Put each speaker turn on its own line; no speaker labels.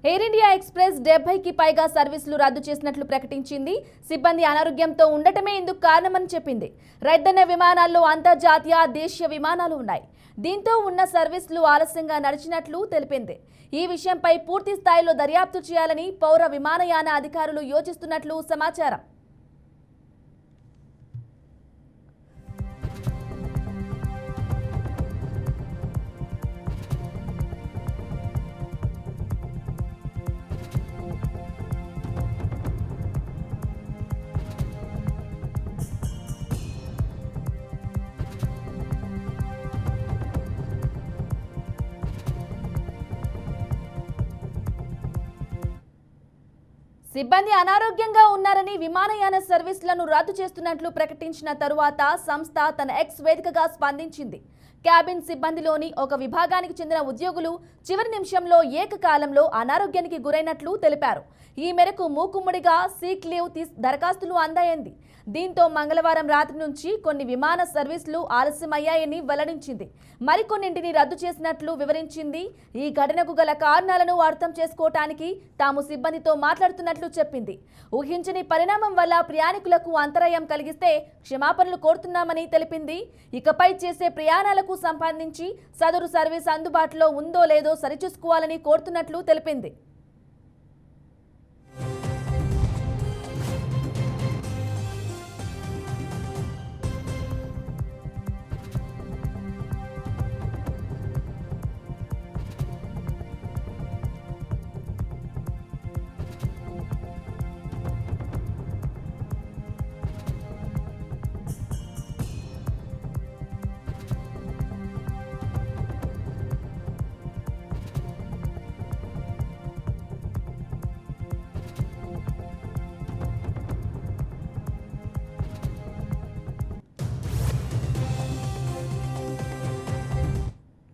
Air India express 70కి పైగా సర్వీసులు రద్దు చేసినట్లు ప్రకటించింది. సిబ్బంది అనారోగ్యంతో ఉండటమే ఇందుకు కారణమని చెప్పింది. రెడ్ విమానాల్లో అంతర్జాతీయ, దేశీయ విమానాలు ఉన్నాయి. దీంతో ఉన్న సర్వీసులు ఆలస్యంగా నడిచినట్లు తెలిపింది. ఈ విషయంపై పూర్తి స్థాయిలో దర్యాప్తు చేయాలని పౌర విమానయాన అధికారులు యోచిస్తున్నట్లు సమాచారం. సిబ్బంది అనారోగ్యంగా ఉన్నారని విమానయాన సర్వీసులను రద్దు చేస్తున్నట్లు ప్రకటించిన తరువాత సంస్థ తన ఎక్స్ వేదికగా స్పందించింది. క్యాబిన్ సిబ్బందిలోని ఒక విభాగానికి చెందిన ఉద్యోగులు చివరి నిమిషంలో ఏకకాలంలో అనారోగ్యానికి గురైనట్లు తెలిపారు. ఈ మేరకు మూకుమ్మడిగా సీక్ లీవ్ దరఖాస్తులు అందాయింది. దీంతో మంగళవారం రాత్రి నుంచి కొన్ని విమాన సర్వీసులు ఆలస్యమయ్యాయని వెల్లడించింది. మరికొన్నింటిని రద్దు చేసినట్లు వివరించింది. ఈ ఘటనకు గల కారణాలను అర్థం చేసుకోవటానికి తాము సిబ్బందితో మాట్లాడుతున్నట్లు చెప్పింది. ఊహించని పరిణామం వల్ల ప్రయాణికులకు అంతరాయం కలిగిస్తే క్షమాపణలు కోరుతున్నామని తెలిపింది. ఇకపై చేసే ప్రయాణాలకు సంబంధించి సదరు సర్వీస్ అందుబాటులో ఉందో లేదో సరిచూసుకోవాలని కోరుతున్నట్లు తెలిపింది.